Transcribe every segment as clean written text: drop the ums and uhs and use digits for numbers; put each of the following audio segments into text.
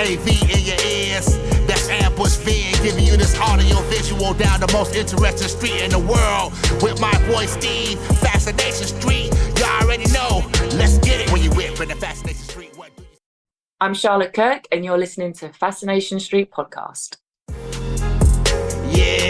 AV in your ears, that's Ambush Vid, giving you this audio visual down the most interesting street in the world. With my boy Steve, Fascination Street, you already know. Let's get it when you whip in the Fascination Street. What do you... I'm Charlotte Kirk, and you're listening to Fascination Street Podcast. Yeah,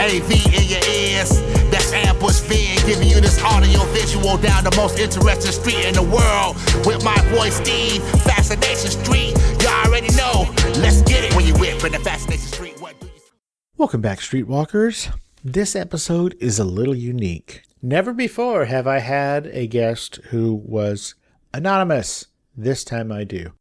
AV in your ears, that's Ambush Vid, giving you this audio visual down the most interesting street in the world. With my boy Steve, Fascination Street, you already know. Let's get it when you whip in the Fascination Street. What do you... Welcome back, Streetwalkers. This episode is a little unique. Never before have I had a guest who was anonymous. This time I do.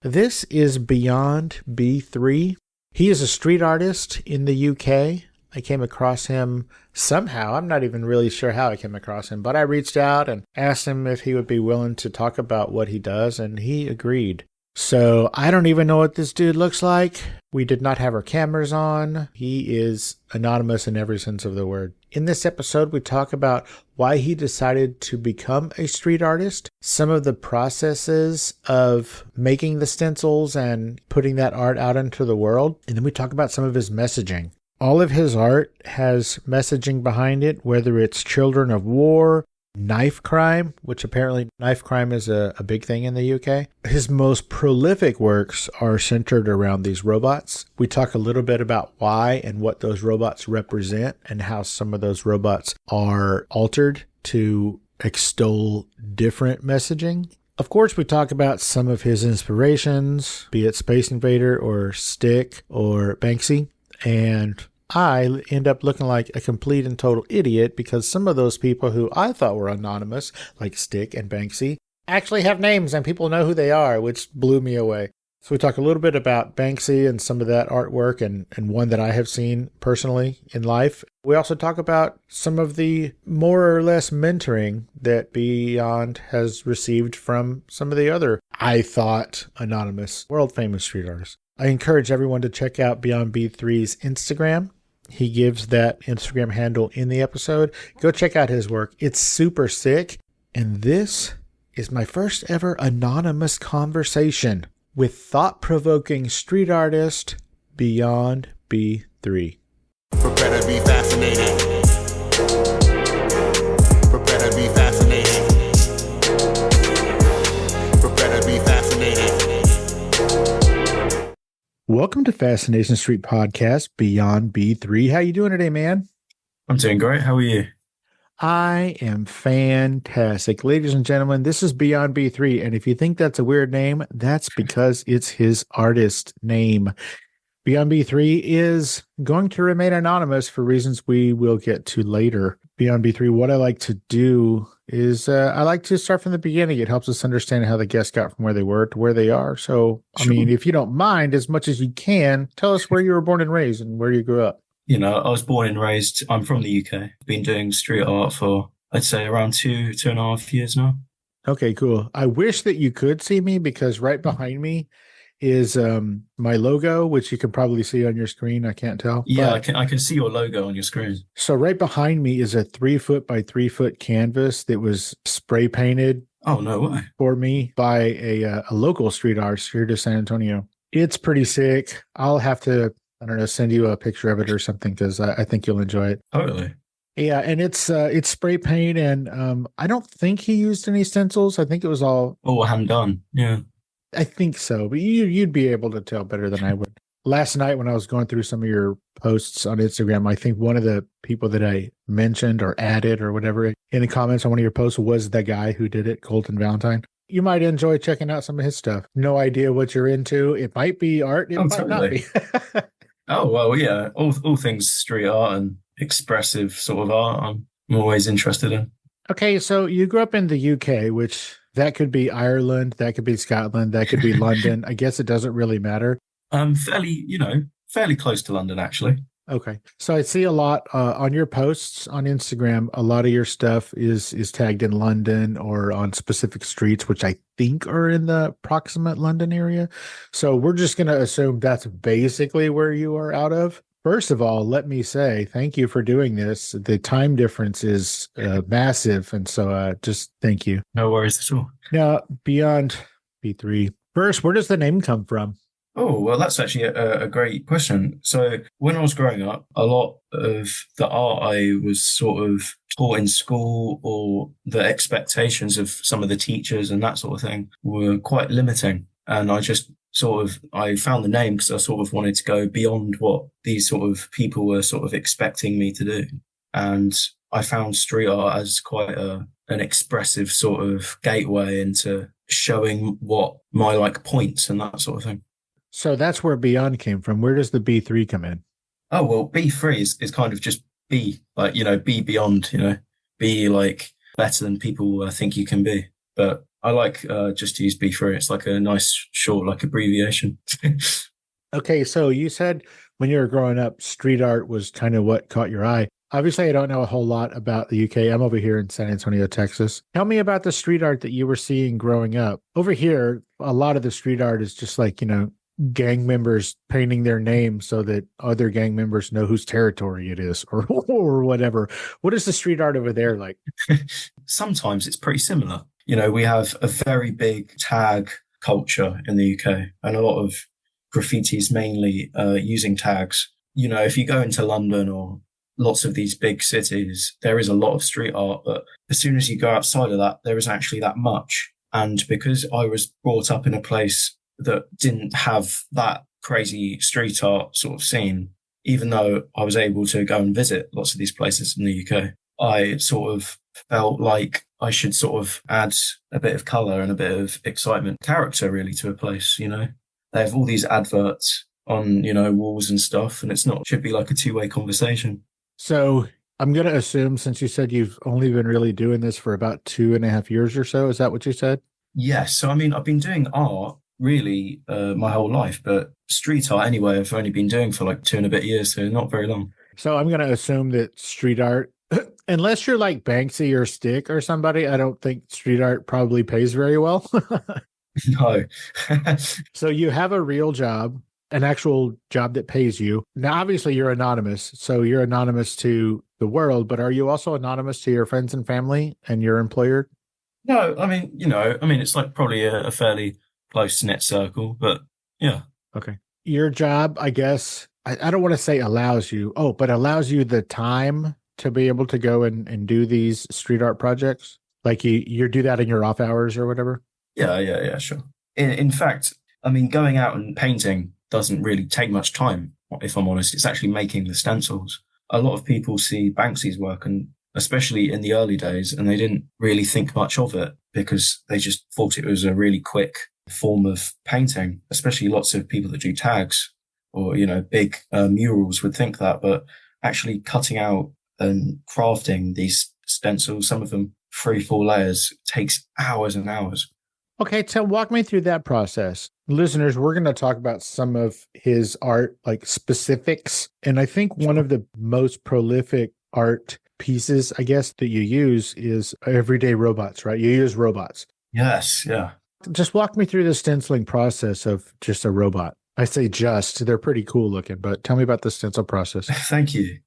This is Beyond B3. He is a street artist in the UK. I came across him somehow. I'm not even really sure how I came across him, but I reached out and asked him if he would be willing to talk about what he does, and he agreed. So I don't even know what this dude looks like. We did not have our cameras on. He is anonymous in every sense of the word. In this episode, we talk about why he decided to become a street artist, some of the processes of making the stencils and putting that art out into the world, and then we talk about some of his messaging. All of his art has messaging behind it, whether it's children of war, knife crime, which apparently knife crime is a big thing in the UK. His most prolific works are centered around these robots. We talk a little bit about why and what those robots represent and how some of those robots are altered to extol different messaging. Of course, we talk about some of his inspirations, be it Space Invader or Stick or Banksy. And I end up looking like a complete and total idiot because some of those people who I thought were anonymous, like Stick and Banksy, actually have names and people know who they are, which blew me away. So we talk a little bit about Banksy and some of that artwork and one that I have seen personally in life. We also talk about some of the more or less mentoring that Beyond has received from some of the other, I thought, anonymous, world-famous street artists. I encourage everyone to check out Beyond B3's Instagram. He gives that Instagram handle in the episode. Go check out his work. It's super sick. And this is my first ever anonymous conversation with thought-provoking street artist Beyond B3. Prepare to be fascinated. Prepare to be fascinated. Prepare to be fascinated. Welcome to Fascination Street Podcast, Beyond B3. How you doing today, man? I'm doing great. How are you? I am fantastic. Ladies and gentlemen, this is Beyond B3, and if you think that's a weird name, that's because it's his artist name. Beyond B3 is going to remain anonymous for reasons we will get to later. Beyond B3, what I like to do is I like to start from the beginning. It helps us understand how the guests got from where they were to where they are. So, I mean, if you don't mind, as much as you can, tell us where you were born and raised and where you grew up. You know, I was born and raised, I'm from the UK. Been doing street art for, I'd say, around 2.5 years now. Okay, cool. I wish that you could see me because right behind me is my logo, which you can probably see on your screen. I can't tell. Yeah, I can see your logo on your screen. So right behind me is a 3-foot by 3-foot canvas that was spray painted. Oh, no way. For me by a local street artist here to San Antonio. It's pretty sick. I'll have to, I don't know, send you a picture of it or something because I think you'll enjoy it. Totally. Yeah, and it's spray paint, and I don't think he used any stencils. I think it was all hand done. Yeah. I think so, but you'd be able to tell better than I would. Last night when I was going through some of your posts on Instagram, I think one of the people that I mentioned or added or whatever in the comments on one of your posts was the guy who did it, Colton Valentine. You might enjoy checking out some of his stuff. No idea what you're into. It might be art. It might not be. Oh, well, yeah. All things street art and expressive sort of art I'm always interested in. Okay, so you grew up in the UK, which... that could be Ireland, that could be Scotland, that could be London. I guess it doesn't really matter. Fairly close to London, actually. Okay. So I see a lot on your posts on Instagram, a lot of your stuff is tagged in London or on specific streets, which I think are in the proximate London area. So we're just going to assume that's basically where you are out of. First of all, let me say thank you for doing this. The time difference is massive, and so just thank you. No worries at all. Now, Beyond B3, First, where does the name come from? Oh, well, that's actually a great question. So when I was growing up, a lot of the art I was sort of taught in school, or the expectations of some of the teachers and that sort of thing, were quite limiting. And I found the name because I sort of wanted to go beyond what these sort of people were sort of expecting me to do. And I found street art as quite an expressive sort of gateway into showing what my like points and that sort of thing. So that's where Beyond came from. Where does the B3 come in? Oh, well, B3 is kind of just be like, be beyond, be like better than people think you can be. But I like just to use B3. It's like a nice short, like abbreviation. Okay. So you said when you were growing up, street art was kind of what caught your eye. Obviously, I don't know a whole lot about the UK. I'm over here in San Antonio, Texas. Tell me about the street art that you were seeing growing up. Over here, a lot of the street art is just like, gang members painting their name so that other gang members know whose territory it is or whatever. What is the street art over there like? Sometimes it's pretty similar. We have a very big tag culture in the UK, and a lot of graffitis mainly using tags. If you go into London or lots of these big cities, there is a lot of street art, but as soon as you go outside of that, there isn't actually that much. And because I was brought up in a place that didn't have that crazy street art sort of scene, even though I was able to go and visit lots of these places in the UK, I sort of felt like I should sort of add a bit of colour and a bit of excitement, character really to a place, They have all these adverts on, walls and stuff, and should be like a two-way conversation. So I'm going to assume, since you said you've only been really doing this for about 2.5 years or so, is that what you said? Yes. So, I've been doing art really my whole life, but street art anyway, I've only been doing for like 2 and a bit years, so not very long. So I'm going to assume that street art, unless you're like Banksy or Stick or somebody, I don't think street art probably pays very well. No. So you have a real job, an actual job that pays you. Now, obviously you're anonymous, so you're anonymous to the world, but are you also anonymous to your friends and family and your employer? No, it's like probably a fairly close-knit circle, but yeah. Okay. Your job, I guess, I don't want to say allows you, but allows you the time to be able to go and do these street art projects? Like you do that in your off hours or whatever? Yeah, sure. In fact, going out and painting doesn't really take much time, if I'm honest. It's actually making the stencils. A lot of people see Banksy's work, and especially in the early days, and they didn't really think much of it because they just thought it was a really quick form of painting, especially lots of people that do tags or, big murals would think that, but actually cutting out and crafting these stencils, some of them 3-4 layers, takes hours and hours. Okay, so walk me through that process. Listeners, we're going to talk about some of his art, like specifics. And I think one of the most prolific art pieces, I guess, that you use is everyday robots, right? You use robots. Yes, yeah. Just walk me through the stenciling process of just a robot. I say they're pretty cool looking, but tell me about the stencil process. Thank you.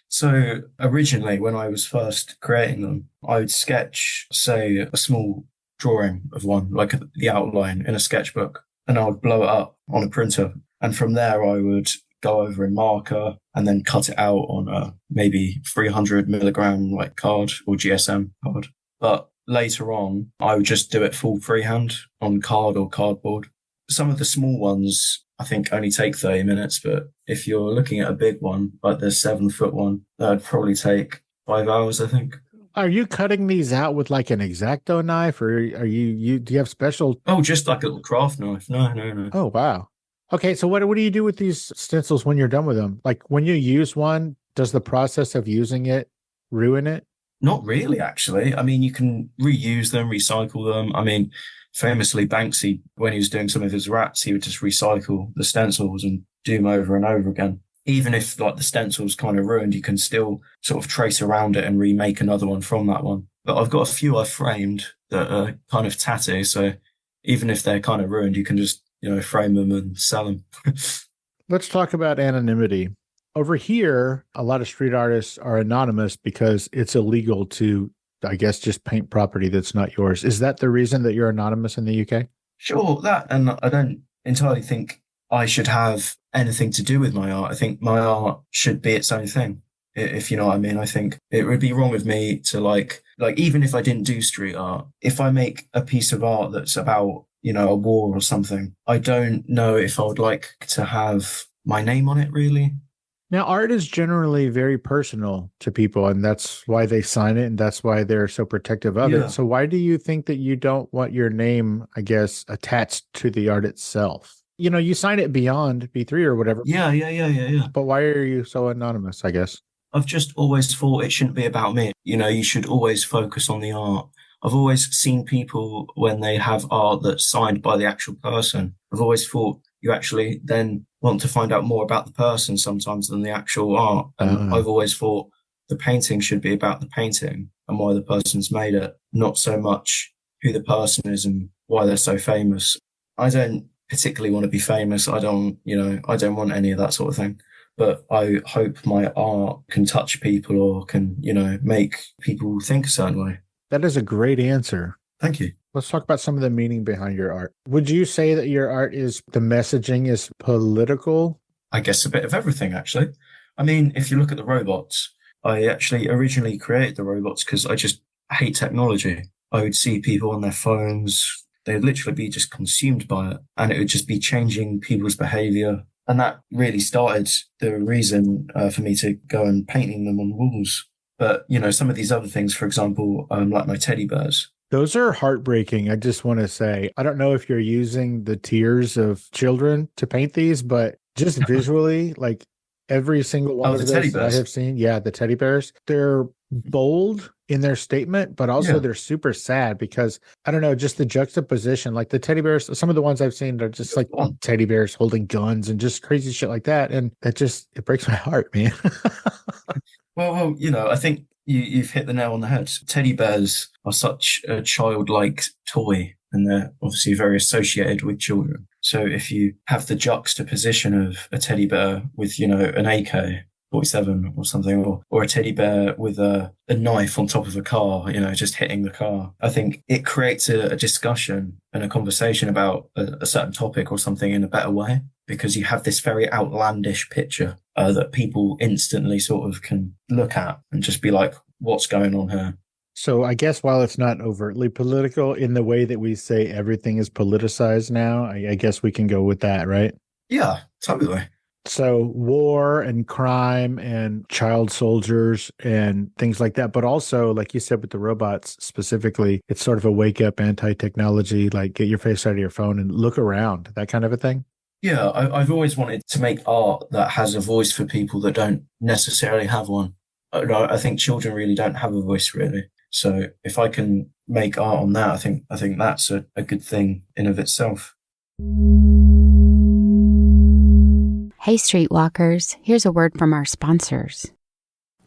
So originally, when I was first creating them, I would sketch, say, a small drawing of one, like the outline in a sketchbook, and I would blow it up on a printer. And from there, I would go over in marker and then cut it out on a maybe 300 milligram like card or GSM card. But later on, I would just do it full freehand on card or cardboard. Some of the small ones, I think, only take 30 minutes. But if you're looking at a big one, like the 7-foot one, that'd probably take 5 hours, I think. Are you cutting these out with like an X-Acto knife, or do you have special? Oh, just like a little craft knife. No. Oh, wow. Okay, so what do you do with these stencils when you're done with them? Like when you use one, does the process of using it ruin it? Not really, actually. You can reuse them, recycle them. Famously, Banksy, when he was doing some of his rats, he would just recycle the stencils and do them over and over again. Even if like the stencil's kind of ruined, you can still sort of trace around it and remake another one from that one. But I've got a few I've framed that are kind of tatty, so even if they're kind of ruined, you can just, frame them and sell them. Let's talk about anonymity. Over here, a lot of street artists are anonymous because it's illegal to, I guess, just paint property that's not yours. Is that the reason that you're anonymous in the UK? Sure, that, and I don't entirely think I should have anything to do with my art. I think my art should be its own thing, if you know what I mean. I think it would be wrong of me to like even if I didn't do street art, if I make a piece of art that's about, a war or something, I don't know if I would like to have my name on it, really. Now, art is generally very personal to people, and that's why they sign it, and that's why they're so protective of Yeah. it. So why do you think that you don't want your name, I guess, attached to the art itself? You sign it beyond B3 or whatever, Yeah. but why are you so anonymous, I guess? I've just always thought it shouldn't be about me. You should always focus on the art. I've always seen people when they have art that's signed by the actual person. I've always thought you actually then want to find out more about the person sometimes than the actual art. And I've always thought the painting should be about the painting and why the person's made it, not so much who the person is and why they're so famous. I don't particularly want to be famous. I don't want any of that sort of thing. But I hope my art can touch people or can, make people think a certain way. That is a great answer. Thank you. Let's talk about some of the meaning behind your art. Would you say that your art the messaging is political? I guess a bit of everything, actually. I mean, if you look at the robots, I actually originally created the robots because I just hate technology. I would see people on their phones. They would literally be just consumed by it, and it would just be changing people's behavior. And that really started the reason for me to go and painting them on walls. But, some of these other things, for example, like my teddy bears. Those are heartbreaking. I just want to say, I don't know if you're using the tears of children to paint these, but just visually, like every single one of the those teddy that I bears. have seen, the teddy bears, they're bold in their statement, but also they're super sad because, I don't know, just the juxtaposition, like the teddy bears, some of the ones I've seen are just like teddy bears holding guns and just crazy shit like that. And that it breaks my heart, man. Well, I think you've hit the nail on the head. Teddy bears are such a childlike toy, and they're obviously very associated with children. So if you have the juxtaposition of a teddy bear with, an AK-47 or something, or a teddy bear with a knife on top of a car, just hitting the car, I think it creates a discussion and a conversation about a certain topic or something in a better way, because you have this very outlandish picture that people instantly sort of can look at and just be like, what's going on here? So I guess while it's not overtly political in the way that we say everything is politicized now, I guess we can go with that, right? Yeah, totally. So war and crime and child soldiers and things like that. But also, like you said, with the robots specifically, it's sort of a wake up anti-technology, like get your face out of your phone and look around, that kind of a thing. Yeah, I've always wanted to make art that has a voice for people that don't necessarily have one. I think children really don't have a voice, really. So if I can make art on that, I think that's a good thing in of itself. Hey, Streetwalkers, here's a word from our sponsors.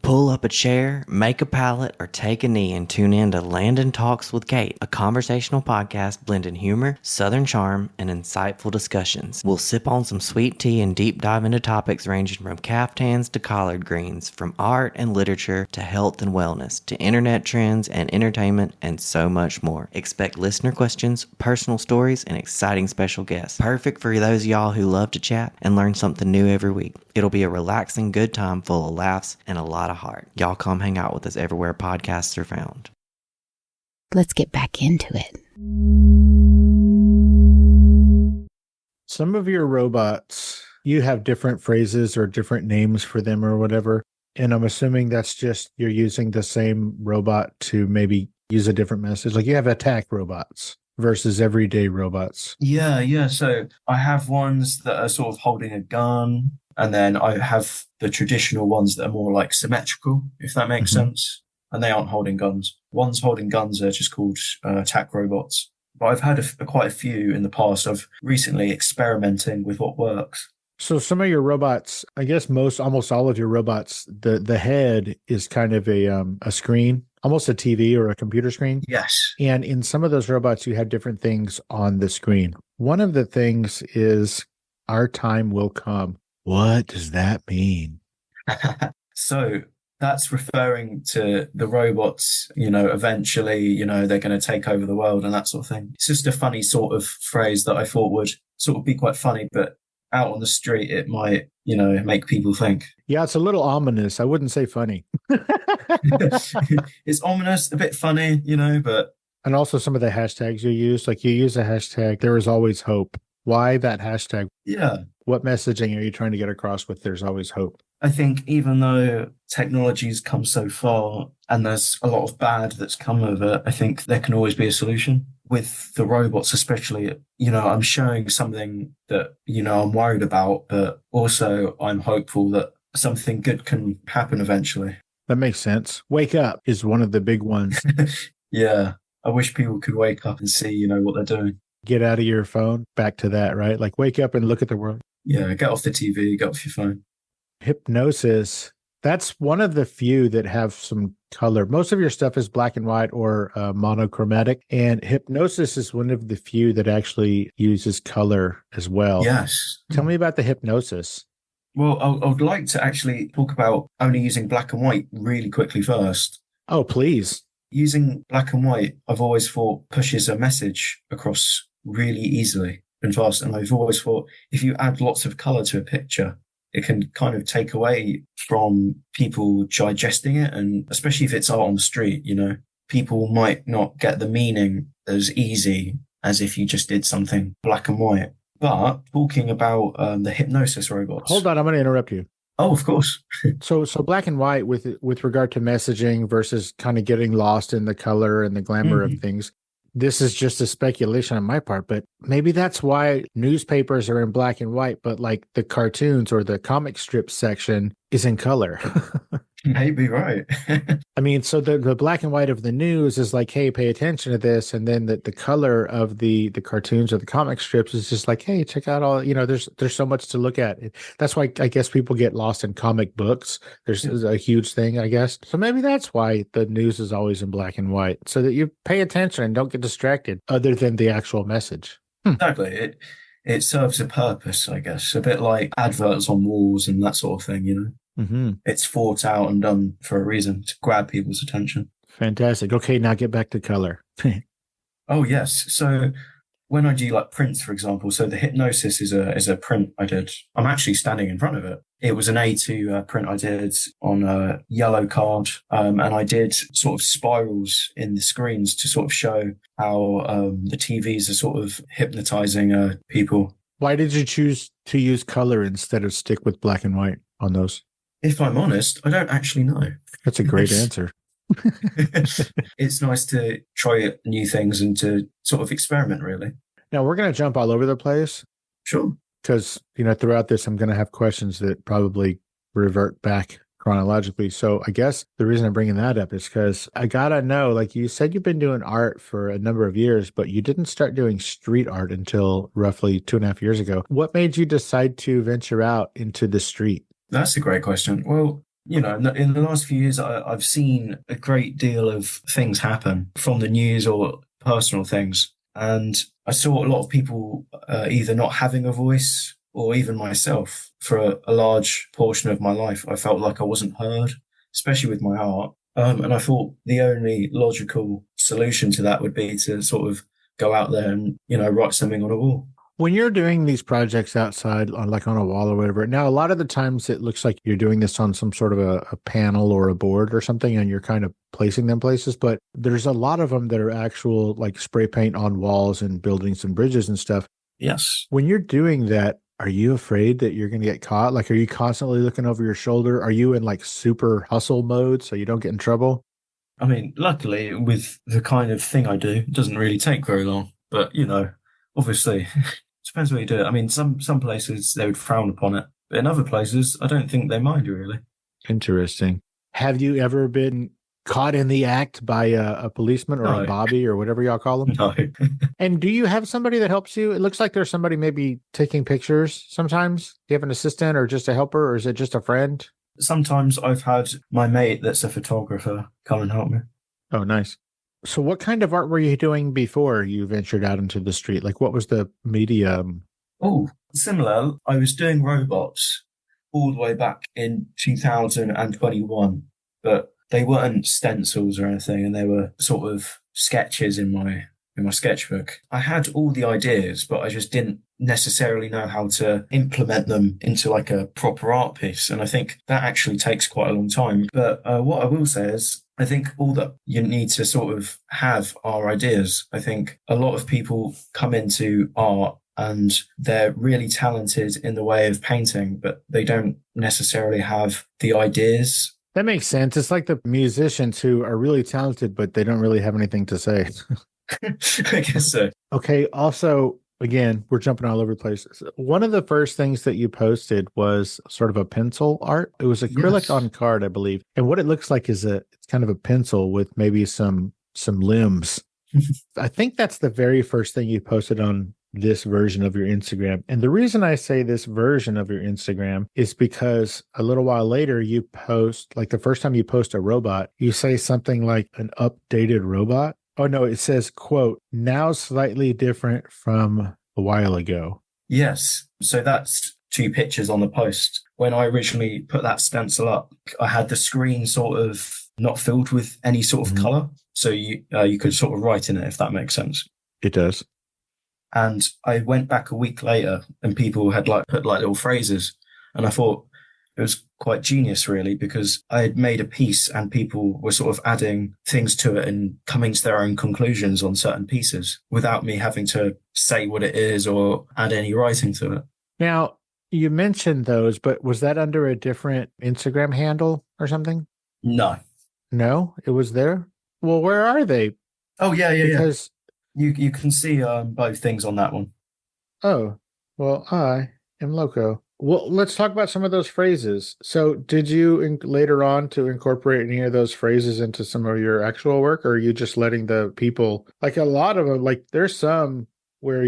Pull up a chair, make a pallet, or take a knee and tune in to Landon Talks with Kate, a conversational podcast blending humor, southern charm, and insightful discussions. We'll sip on some sweet tea and deep dive into topics ranging from caftans to collard greens, from art and literature to health and wellness, to internet trends and entertainment, and so much more. Expect listener questions, personal stories, and exciting special guests. Perfect for those of y'all who love to chat and learn something new every week. It'll be a relaxing, good time full of laughs and a lot of heart. Y'all come hang out with us everywhere podcasts are found. Let's get back into it. Some of your robots, you have different phrases or different names for them or whatever. And I'm assuming that's just you're using the same robot to maybe use a different message. Like you have attack robots versus everyday robots. Yeah. So I have ones that are sort of holding a gun. And then I have the traditional ones that are more like symmetrical, if that makes sense. And they aren't holding guns. Ones holding guns are just called attack robots. But I've had quite a few in the past. I've recently experimenting with what works. So some of your robots, I guess almost all of your robots, the head is kind of a screen, almost a TV or a computer screen. Yes. And in some of those robots, you have different things on the screen. One of the things is "Our time will come." What does that mean? So That's referring to the robots, eventually, they're going to take over the world and that sort of thing. It's just a funny sort of phrase that I thought would sort of be quite funny, but out on the street, it might, make people think. Yeah, it's a little ominous. I wouldn't say funny. It's ominous, a bit funny, but. And also some of the hashtags you use, like you use a hashtag, there is always hope. Why that hashtag? Yeah. What messaging are you trying to get across with there's always hope? I think even though technology's come so far and there's a lot of bad that's come of it, I think there can always be a solution. With the robots especially, I'm showing something that, I'm worried about, but also I'm hopeful that something good can happen eventually. That makes sense. Wake up is one of the big ones. Yeah. I wish people could wake up and see, what they're doing. Get out of your phone. Back to that, right? Like wake up and look at the world. Yeah. Get off the TV, get off your phone. Hypnosis. That's one of the few that have some color. Most of your stuff is black and white or monochromatic. And hypnosis is one of the few that actually uses color as well. Yes. Tell me about the hypnosis. Well, I would like to actually talk about only using black and white really quickly first. Oh, please. Using black and white, I've always thought pushes a message across really easily and fast. And I've always thought if you add lots of color to a picture, it can kind of take away from people digesting it. And especially if it's out on the street, people might not get the meaning as easy as if you just did something black and white. But talking about the hypnosis robots. Hold on, I'm going to interrupt you. Oh, of course. So black and white with regard to messaging versus kind of getting lost in the color and the glamour of things. This is just a speculation on my part, but maybe that's why newspapers are in black and white, but like the cartoons or the comic strip section is in color. Maybe right. I mean, so the black and white of the news is like, hey, pay attention to this. And then the color of the cartoons or the comic strips is just like, hey, check out all, there's so much to look at. That's why I guess people get lost in comic books. There's a huge thing, I guess. So maybe that's why the news is always in black and white, so that you pay attention and don't get distracted other than the actual message. Exactly. It serves a purpose, I guess. A bit like adverts on walls and that sort of thing, Mm-hmm. It's thought out and done for a reason, to grab people's attention. Fantastic. Okay, now get back to color. Oh, yes. So when I do like prints, for example, so the hypnosis is a print I did. I'm actually standing in front of it. It was an A2 print I did on a yellow card. And I did sort of spirals in the screens to sort of show how the TVs are sort of hypnotizing people. Why did you choose to use color instead of stick with black and white on those? If I'm honest, I don't actually know. That's a great answer. It's nice to try new things and to sort of experiment, really. Now, we're going to jump all over the place. Sure. Because, throughout this, I'm going to have questions that probably revert back chronologically. So I guess the reason I'm bringing that up is because I got to know, like you said, you've been doing art for a number of years, but you didn't start doing street art until roughly 2.5 years ago. What made you decide to venture out into the street? That's a great question. Well, in the last few years, I've seen a great deal of things happen from the news or personal things. And I saw a lot of people either not having a voice or even myself for a large portion of my life. I felt like I wasn't heard, especially with my art. And I thought the only logical solution to that would be to sort of go out there and, write something on a wall. When you're doing these projects outside, like on a wall or whatever, now a lot of the times it looks like you're doing this on some sort of a panel or a board or something, and you're kind of placing them places. But there's a lot of them that are actual like spray paint on walls and buildings and bridges and stuff. Yes. When you're doing that, are you afraid that you're going to get caught? Like, are you constantly looking over your shoulder? Are you in like super hustle mode so you don't get in trouble? I mean, luckily with the kind of thing I do, it doesn't really take very long. But, obviously... Depends where you do it. I mean, some places they would frown upon it, but in other places, I don't think they mind really. Interesting. Have you ever been caught in the act by a policeman or a bobby or whatever y'all call them? No. And do you have somebody that helps you? It looks like there's somebody maybe taking pictures sometimes. Do you have an assistant or just a helper, or is it just a friend? Sometimes I've had my mate that's a photographer come and help me. Oh, nice. So what kind of art were you doing before you ventured out into the street? Like, what was the medium? Oh, similar. I was doing robots all the way back in 2021. but they weren't stencils or anything, and they were sort of sketches in my sketchbook. I had all the ideas, but I just didn't necessarily know how to implement them into like a proper art piece. And I think that actually takes quite a long time. But what I will say is, I think all that you need to sort of have are ideas. I think a lot of people come into art and they're really talented in the way of painting, but they don't necessarily have the ideas. That makes sense. It's like the musicians who are really talented, but they don't really have anything to say. I guess so. Okay. Also, again, we're jumping all over the place. One of the first things that you posted was sort of a pencil art. It was acrylic Yes. on card, I believe. And what it looks like is it's kind of a pencil with maybe some limbs. I think that's the very first thing you posted on this version of your Instagram. And the reason I say this version of your Instagram is because a little while later you post, like the first time you post a robot, you say something like an updated robot. Oh no, it says, quote, now slightly different from a while ago. Yes. So that's 2 pictures on the post. When I originally put that stencil up, I had the screen sort of not filled with any sort of color. So you could sort of write in it, if that makes sense. It does. And I went back a week later and people had like put like little phrases. And I thought it was quite genius, really, because I had made a piece and people were sort of adding things to it and coming to their own conclusions on certain pieces without me having to say what it is or add any writing to it. Now, you mentioned those, but was that under a different Instagram handle or something? No. No, it was there. Well, where are they? Oh, yeah. Because, You can see both things on that one. oh, well, I am loco. Well, let's talk about some of those phrases. So did you later on to incorporate any of those phrases into some of your actual work, or are you just letting the people, like a lot of them, like there's some where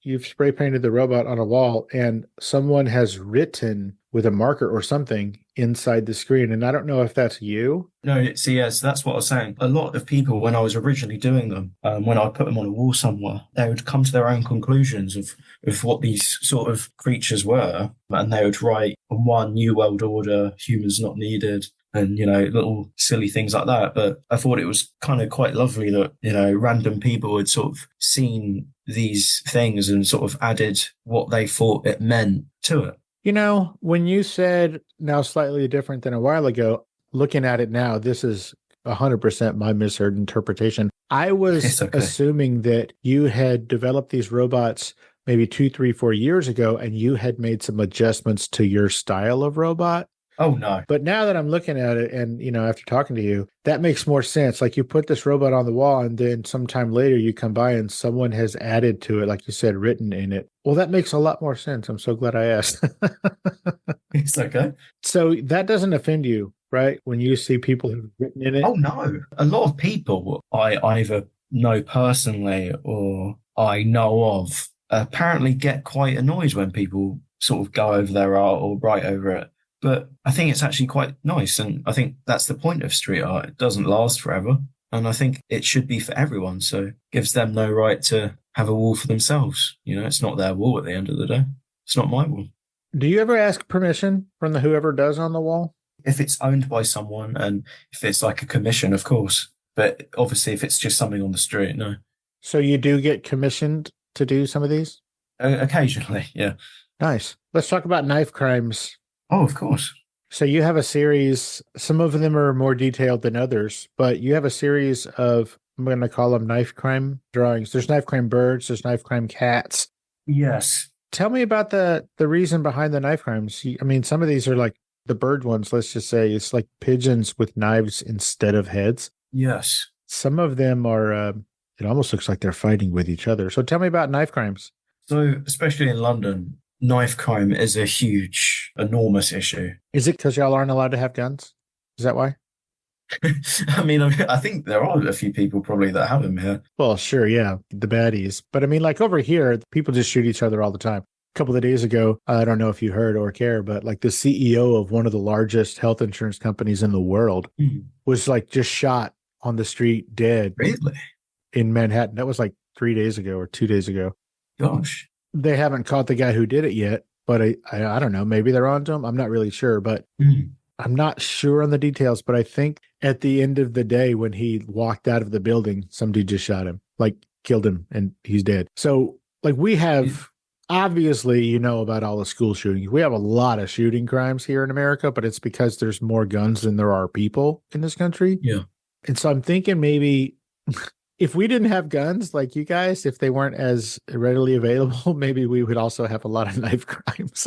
you've spray painted the robot on a wall and someone has written with a marker or something inside the screen. And I don't know if that's you. No, see, yes, that's what I was saying. A lot of people, when I was originally doing them, when I put them on a wall somewhere, they would come to their own conclusions of what these sort of creatures were. And they would write on one, New World Order, humans not needed, and, little silly things like that. But I thought it was kind of quite lovely that, random people had sort of seen these things and sort of added what they thought it meant to it. When you said now slightly different than a while ago, looking at it now, this is 100% my misheard interpretation. I was It's okay. assuming that you had developed these robots maybe 2, 3, 4 years ago, and you had made some adjustments to your style of robot. Oh, no. But now that I'm looking at it and, after talking to you, that makes more sense. Like you put this robot on the wall and then sometime later you come by and someone has added to it, like you said, written in it. Well, that makes a lot more sense. I'm so glad I asked. It's okay. So that doesn't offend you, right? When you see people who've written in it? Oh, no. A lot of people I either know personally or I know of apparently get quite annoyed when people sort of go over their art or write over it. But I think it's actually quite nice. And I think that's the point of street art. It doesn't last forever. And I think it should be for everyone. So it gives them no right to have a wall for themselves. It's not their wall at the end of the day. It's not my wall. Do you ever ask permission from the whoever does on the wall? If it's owned by someone and if it's like a commission, of course. But obviously, if it's just something on the street, no. So you do get commissioned to do some of these? Occasionally, yeah. Nice. Let's talk about knife crimes. Oh, of course. So you have a series, some of them are more detailed than others, but you have a series of, I'm going to call them knife crime drawings. There's knife crime birds, there's knife crime cats. Yes. Tell me about the reason behind the knife crimes. I mean, some of these are like the bird ones, let's just say it's like pigeons with knives instead of heads. Yes. Some of them are, it almost looks like they're fighting with each other. So tell me about knife crimes. So, especially in London, knife crime is a huge, enormous issue. Is it because y'all aren't allowed to have guns? Is that why? I mean, I think there are a few people probably that have them here. Well, sure, yeah, the baddies. But I mean, like over here, people just shoot each other all the time. A couple of days ago, I don't know if you heard or care, but like the CEO of one of the largest health insurance companies in the world was like just shot on the street dead. Really? In Manhattan. That was like 3 days ago or 2 days ago. Gosh. They haven't caught the guy who did it yet, but I don't know. Maybe they're on to him. I'm not really sure, but I'm not sure on the details, but I think at the end of the day, when he walked out of the building, somebody just shot him, like killed him, and he's dead. So, like, we have, obviously, you know about all the school shootings. We have a lot of shooting crimes here in America, but it's because there's more guns than there are people in this country. Yeah. And so I'm thinking maybe if we didn't have guns like you guys, if they weren't as readily available, maybe we would also have a lot of knife crimes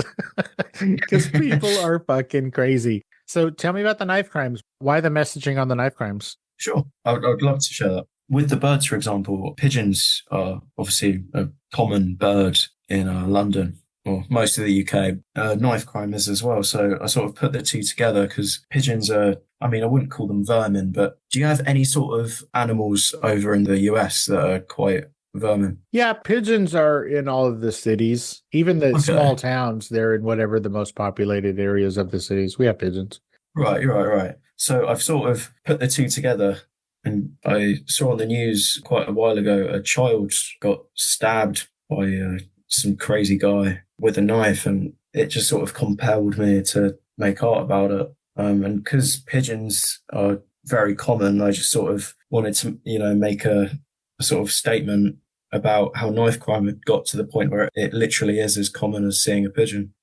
because people are fucking crazy. So tell me about the knife crimes. Why the messaging on the knife crimes? Sure. I'd love to share that. With the birds, for example, pigeons are obviously a common bird in London, or most of the UK. Knife crime is as well. So I sort of put the two together because pigeons are, I mean, I wouldn't call them vermin, but do you have any sort of animals over in the US that are quite vermin? Yeah, pigeons are in all of the cities, even the small towns. They're in whatever the most populated areas of the cities. We have pigeons. Right. So I've sort of put the two together, and I saw on the news quite a while ago, a child got stabbed by some crazy guy with a knife, and it just sort of compelled me to make art about it. And because pigeons are very common, I just sort of wanted to, make a sort of statement about how knife crime had got to the point where it literally is as common as seeing a pigeon.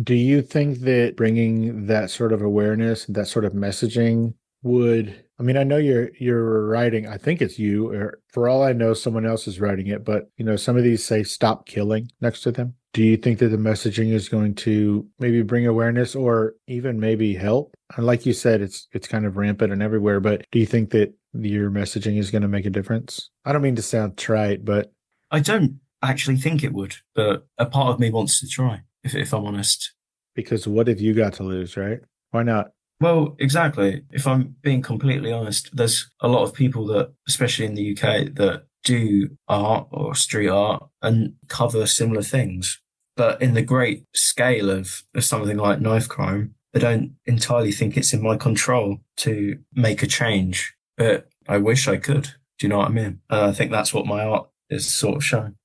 Do you think that bringing that sort of awareness, that sort of messaging would, I mean, I know you're writing, I think it's you, or for all I know, someone else is writing it, but some of these say stop killing next to them. Do you think that the messaging is going to maybe bring awareness or even maybe help? And like you said, it's kind of rampant and everywhere, but do you think that your messaging is going to make a difference? I don't mean to sound trite, but I don't actually think it would, but a part of me wants to try, if I'm honest. Because what have you got to lose, right? Why not? Well, exactly. If I'm being completely honest, there's a lot of people that, especially in the UK, that do art or street art and cover similar things. But in the great scale of something like knife crime, I don't entirely think it's in my control to make a change. But I wish I could. Do you know what I mean? I think that's what my art is sort of showing.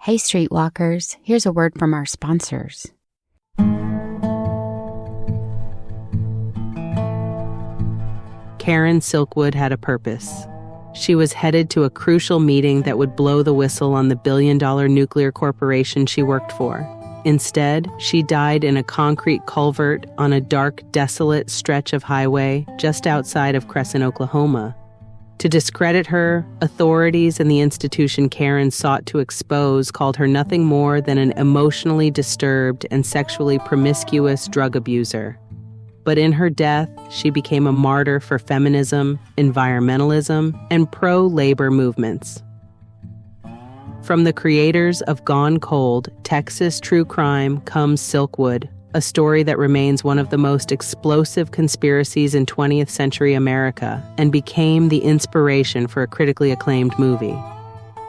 Hey, Streetwalkers, here's a word from our sponsors. Karen Silkwood had a purpose. She was headed to a crucial meeting that would blow the whistle on the billion-dollar nuclear corporation she worked for. Instead, she died in a concrete culvert on a dark, desolate stretch of highway just outside of Crescent, Oklahoma. To discredit her, authorities and the institution Karen sought to expose called her nothing more than an emotionally disturbed and sexually promiscuous drug abuser. But in her death, she became a martyr for feminism, environmentalism, and pro-labor movements. From the creators of Gone Cold, Texas True Crime comes Silkwood, a story that remains one of the most explosive conspiracies in 20th century America and became the inspiration for a critically acclaimed movie.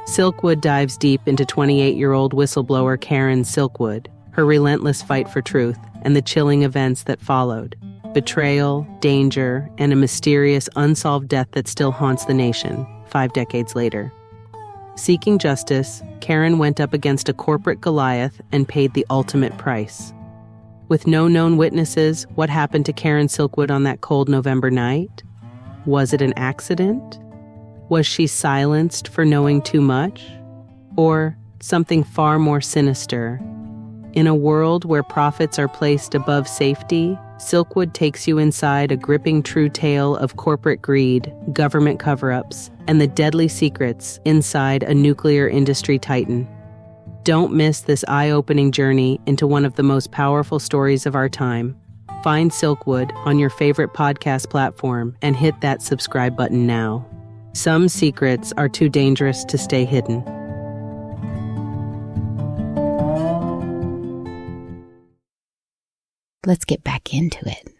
Silkwood dives deep into 28-year-old whistleblower Karen Silkwood, her relentless fight for truth, and the chilling events that followed. Betrayal, danger, and a mysterious unsolved death that still haunts the nation 5 decades later. Seeking justice, Karen went up against a corporate Goliath and paid the ultimate price. With no known witnesses, what happened to Karen Silkwood on that cold November night? Was it an accident? Was she silenced for knowing too much? Or something far more sinister? In a world where profits are placed above safety, Silkwood takes you inside a gripping true tale of corporate greed, government cover-ups, and the deadly secrets inside a nuclear industry titan. Don't miss this eye-opening journey into one of the most powerful stories of our time. Find Silkwood on your favorite podcast platform and hit that subscribe button now. Some secrets are too dangerous to stay hidden. Let's get back into it.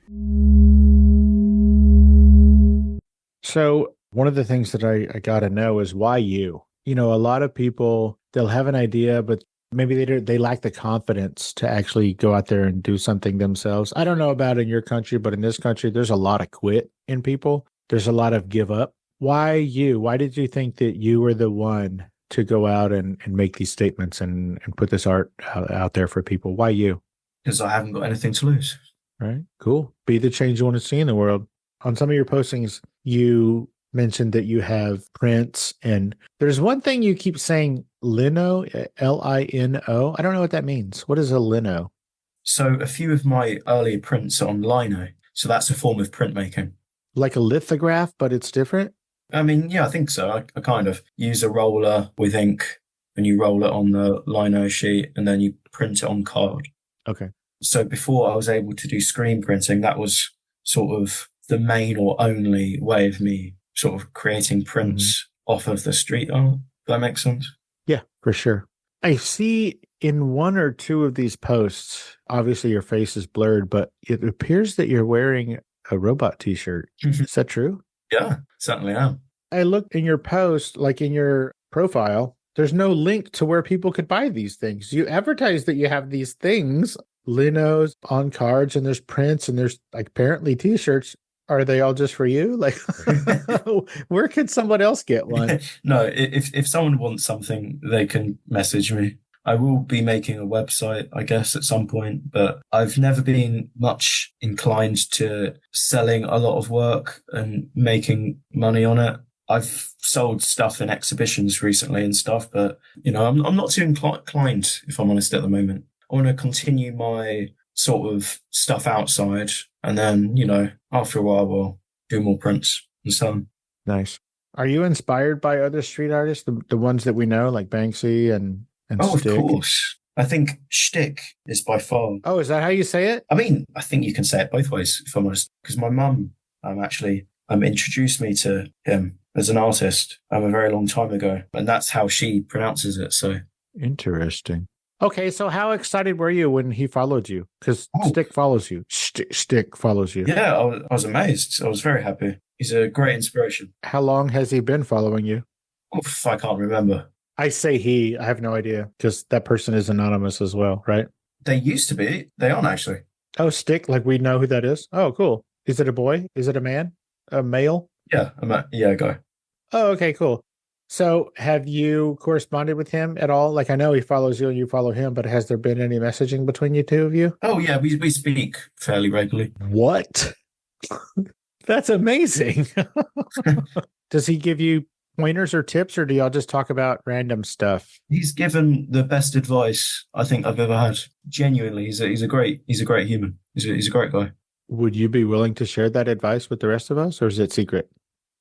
So one of the things that I got to know is why you? A lot of people, they'll have an idea, but maybe they lack the confidence to actually go out there and do something themselves. I don't know about in your country, but in this country, there's a lot of quit in people. There's a lot of give up. Why you? Why did you think that you were the one to go out and make these statements and put this art out there for people? Why you? because I haven't got anything to lose. Right. Cool. Be the change you want to see in the world. On some of your postings, you mentioned that you have prints, and there's one thing you keep saying, lino, Lino. I don't know what that means. What is a lino? So a few of my earlier prints are on lino. So that's a form of printmaking. Like a lithograph, but it's different? I mean, yeah, I think so. I kind of use a roller with ink, and you roll it on the lino sheet, and then you print it on card. Okay. So before I was able to do screen printing, that was sort of the main or only way of me sort of creating prints off of the street art. Does that make sense? Yeah, for sure. I see in one or two of these posts, obviously your face is blurred, but it appears that you're wearing a robot t-shirt. Is that true? Yeah, certainly am. I looked in your post, like in your profile, there's no link to where people could buy these things. You advertise that you have these things, linos on cards, and there's prints, and there's like apparently t-shirts. Are they all just for you? Like, where could someone else get one? No, if someone wants something, they can message me. I will be making a website, I guess, at some point, but I've never been much inclined to selling a lot of work and making money on it. I've sold stuff in exhibitions recently and stuff, but, you know, I'm not too inclined, if I'm honest, at the moment. I want to continue my sort of stuff outside, and then, you know, after a while, we'll do more prints and so on. Nice. Are you inspired by other street artists, the ones that we know, like Banksy and Stick? Of course. I think Shtick is by far. Oh, is that how you say it? I mean, I think you can say it both ways, if I'm honest, because my mum actually introduced me to him as an artist a very long time ago, and that's how she pronounces it. So interesting. Okay, so how excited were you when he followed you? Because Stick follows you. Stick follows you. Yeah, I was amazed. I was very happy. He's a great inspiration. How long has he been following you? Oof, I can't remember. I say he. I have no idea, because that person is anonymous as well, right? They used to be. They aren't actually. Oh, Stick, like we know who that is? Oh, cool. Is it a boy? Is it a man? A male? Yeah, a guy. Oh, okay, cool. So have you corresponded with him at all? Like, I know he follows you and you follow him, but has there been any messaging between you two of you? Oh, yeah, we speak fairly regularly. What? That's amazing. Does he give you pointers or tips, or do y'all just talk about random stuff? He's given the best advice I think I've ever had. Genuinely, he's a great human. He's a great guy. Would you be willing to share that advice with the rest of us, or is it secret?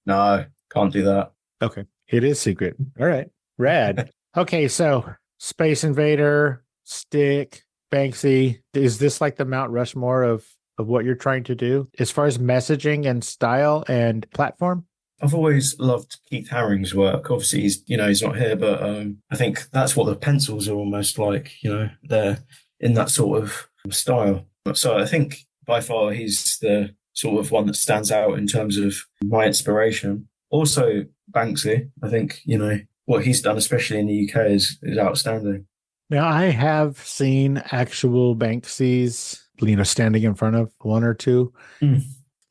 No, can't do that. Okay. It is secret. All right. Rad. Okay. So Space Invader, Stick, Banksy. Is this like the Mount Rushmore of what you're trying to do as far as messaging and style and platform? I've always loved Keith Haring's work. Obviously, he's not here, but I think that's what the pencils are almost like, you know, they're in that sort of style. So I think by far he's the sort of one that stands out in terms of my inspiration. Also, Banksy, I think, you know, what he's done, especially in the UK, is outstanding. Now, I have seen actual Banksys, you know, standing in front of one or two.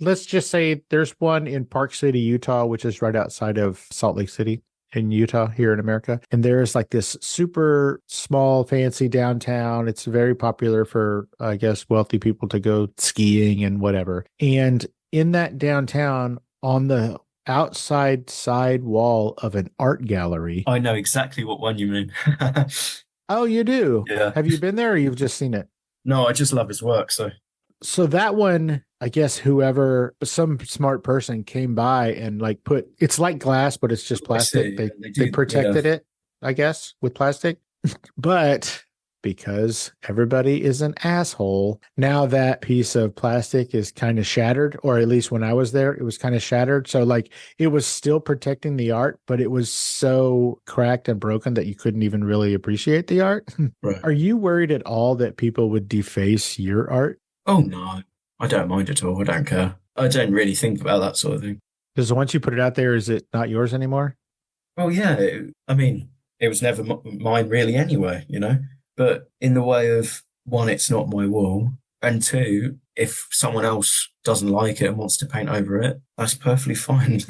Let's just say there's one in Park City, Utah, which is right outside of Salt Lake City in Utah here in America. And there's like this super small, fancy downtown. It's very popular for, I guess, wealthy people to go skiing and whatever. And in that downtown, on the outside side wall of an art gallery. I know exactly what one you mean. Oh, you do? Yeah. Have you been there, or you've just seen it? No, I just love his work. So that one, I guess some smart person came by and like it's like glass, but it's just plastic. They protected it, I guess, with plastic. But because everybody is an asshole, now that piece of plastic is kind of shattered, or at least when I was there, it was kind of shattered. So like it was still protecting the art, but it was so cracked and broken that you couldn't even really appreciate the art. Right. Are you worried at all that people would deface your art? Oh, no, I don't mind at all. I don't care. I don't really think about that sort of thing. Because once you put it out there, is it not yours anymore? Oh, yeah. It was never mine really anyway, you know? But in the way of, one, it's not my wall. And two, if someone else doesn't like it and wants to paint over it, that's perfectly fine,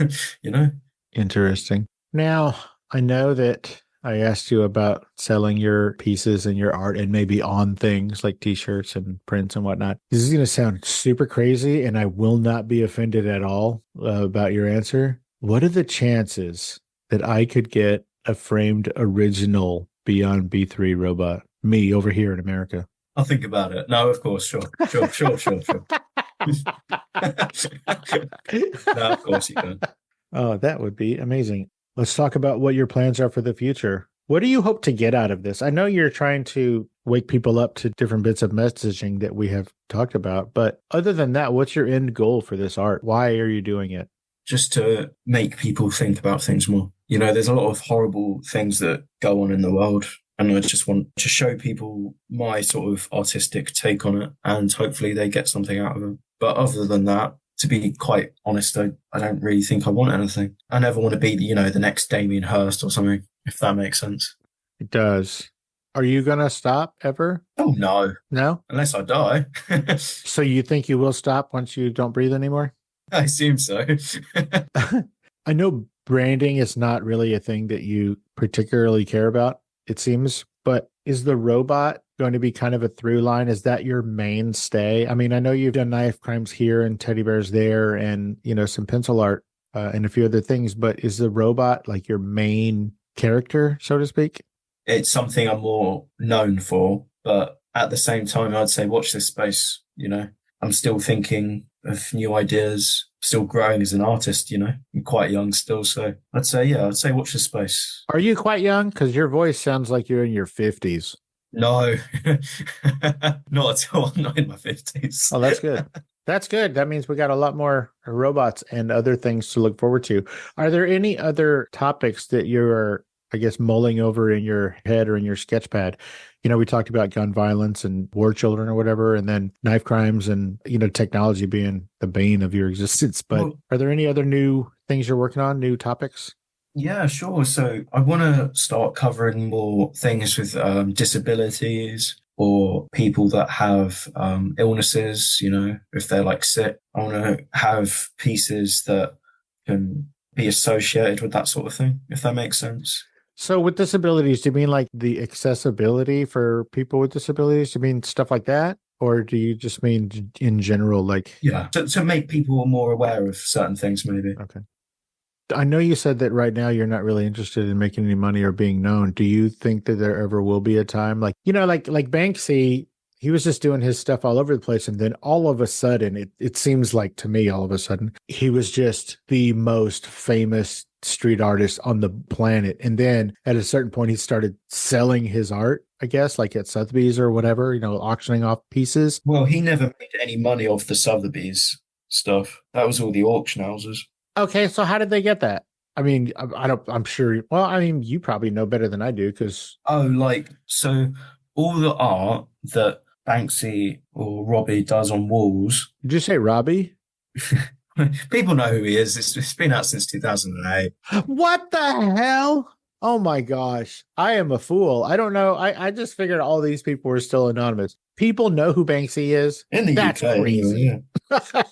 you know? Interesting. Now, I know that I asked you about selling your pieces and your art and maybe on things like t-shirts and prints and whatnot. This is going to sound super crazy, and I will not be offended at all about your answer. What are the chances that I could get a framed original Beyond B3 robot? Me over here in America. I'll think about it. No, of course, sure. No, of course you can. Oh, that would be amazing. Let's talk about what your plans are for the future. What do you hope to get out of this? I know you're trying to wake people up to different bits of messaging that we have talked about, but other than that, what's your end goal for this art? Why are you doing it? Just to make people think about things more. You know, there's a lot of horrible things that go on in the world, and I just want to show people my sort of artistic take on it, and hopefully they get something out of it. But other than that, to be quite honest, I don't really think I want anything. I never want to be, the next Damien Hirst or something, if that makes sense. It does. Are you going to stop ever? Oh, no. No? Unless I die. So you think you will stop once you don't breathe anymore? I assume so. I know branding is not really a thing that you particularly care about, it seems, but is the robot going to be kind of a through line? Is that your mainstay? I mean, I know you've done knife crimes here and teddy bears there and, some pencil art and a few other things, but is the robot like your main character, so to speak? It's something I'm more known for, but at the same time, I'd say watch this space, I'm still thinking of new ideas, still growing as an artist, I'm quite young still. So I'd say watch this space. Are you quite young? Because your voice sounds like you're in your 50s. No, not at all. I'm not in my 50s. Oh, that's good. That's good. That means we got a lot more robots and other things to look forward to. Are there any other topics that you're, I guess, mulling over in your head or in your sketch pad? We talked about gun violence and war children or whatever, and then knife crimes and, technology being the bane of your existence. But are there any other new things you're working on, new topics? Yeah, sure. So I want to start covering more things with disabilities or people that have illnesses, if they're like sick. I want to have pieces that can be associated with that sort of thing, if that makes sense. So with disabilities, do you mean like the accessibility for people with disabilities? Do you mean stuff like that? Or do you just mean in general, like... Yeah, to make people more aware of certain things, maybe. Okay. I know you said that right now you're not really interested in making any money or being known. Do you think that there ever will be a time like Banksy, he was just doing his stuff all over the place. And then all of a sudden, it seems like to me, all of a sudden, he was just the most famous street artist on the planet. And then at a certain point, he started selling his art, I guess, like at Sotheby's or whatever, auctioning off pieces. Well, he never made any money off the Sotheby's stuff. That was all the auction houses. Okay, so how did they get that? I mean, I'm sure, well, I mean, you probably know better than I do because... So all the art that Banksy or Robbie does on walls... Did you say Robbie? People know who he is. It's been out since 2008. What the hell? Oh my gosh. I am a fool. I don't know. I just figured all these people were still anonymous. People know who Banksy is? In the That's UK. crazy. Yeah.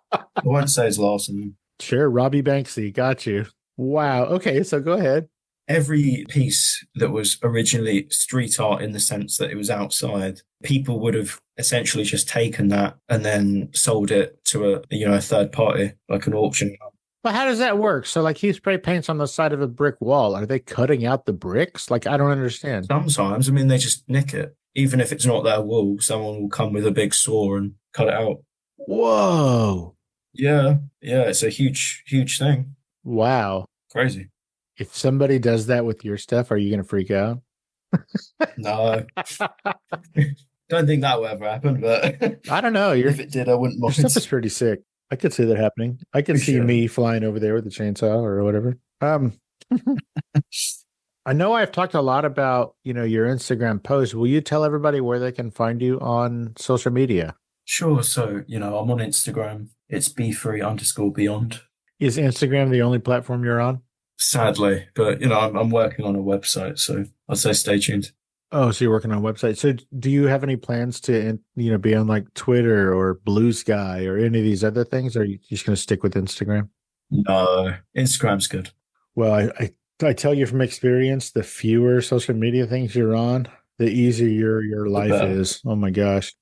I won't say his last name. Sure, Robbie Banksy. Got you. Wow. Okay, so go ahead. Every piece that was originally street art in the sense that it was outside, people would have essentially just taken that and then sold it to a third party, like an auction. But how does that work? So like he spray paints on the side of a brick wall. Are they cutting out the bricks? Like, I don't understand. Sometimes, they just nick it. Even if it's not their wall, someone will come with a big saw and cut it out. Whoa. Yeah, it's a huge, huge thing. Wow. Crazy. If somebody does that with your stuff, are you going to freak out? No. Don't think that will ever happen, but I don't know. If it did, I wouldn't Your mind. stuff is pretty sick. I could see that happening. I could see me flying over there with a chainsaw or whatever. I know I've talked a lot about, your Instagram posts. Will you tell everybody where they can find you on social media? Sure. So, I'm on Instagram. It's B3_beyond. Is Instagram the only platform you're on? Sadly, but, I'm working on a website, so I'd say stay tuned. Oh, so you're working on a website. So do you have any plans to, be on like Twitter or Blue Sky or any of these other things? Or are you just going to stick with Instagram? No, Instagram's good. Well, I I tell you from experience, the fewer social media things you're on, the easier your life is. Oh my gosh.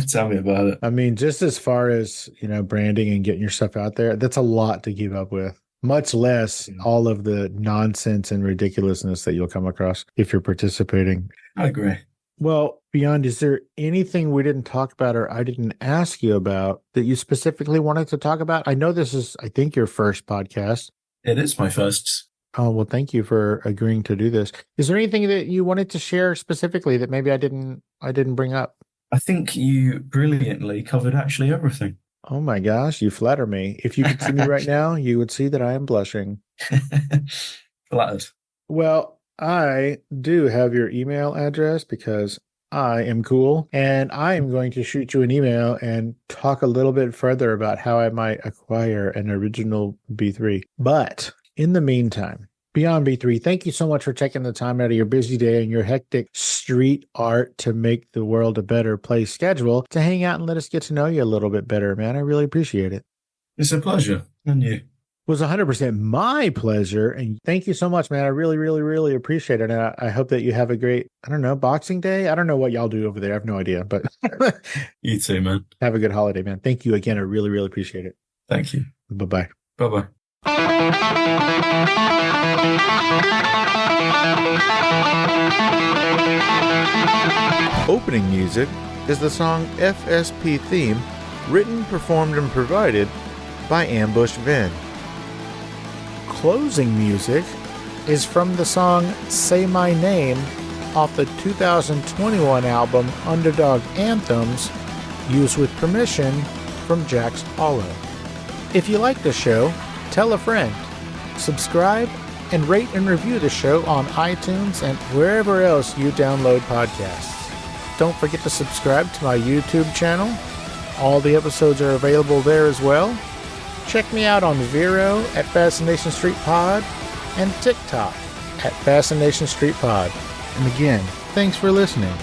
Tell me about it. I mean, just as far as, branding and getting your stuff out there, that's a lot to keep up with. Much less all of the nonsense and ridiculousness that you'll come across if you're participating. I agree. Well, Beyond, is there anything we didn't talk about or I didn't ask you about that you specifically wanted to talk about? I know this is, I think, your first podcast. It is my first. Oh, well, thank you for agreeing to do this. Is there anything that you wanted to share specifically that maybe I didn't bring up? I think you brilliantly covered actually everything. Oh my gosh, you flatter me. If you could see me right now, you would see that I am blushing. Flattered. Well, I do have your email address because I am cool, and I am going to shoot you an email and talk a little bit further about how I might acquire an original B3. But in the meantime, Beyond B3, thank you so much for taking the time out of your busy day and your hectic street art to make the world a better place schedule to hang out and let us get to know you a little bit better, man. I really appreciate it. It's a pleasure. And you? It was 100% my pleasure. And thank you so much, man. I really, really, really appreciate it. And I hope that you have a great, Boxing Day. I don't know what y'all do over there. I have no idea, but you too, man. Have a good holiday, man. Thank you again. I really, really appreciate it. Thank you. Bye-bye. Bye-bye. Opening music is the song FSP Theme, written, performed, and provided by Ambush Vin. Closing music is from the song Say My Name off the 2021 album Underdog Anthems, used with permission from Jax Hollow. If you like the show, tell a friend. Subscribe and rate and review the show on iTunes and wherever else you download podcasts. Don't forget to subscribe to my YouTube channel. All the episodes are available there as well. Check me out on Vero at Fascination Street Pod and TikTok at Fascination Street Pod. And again, thanks for listening.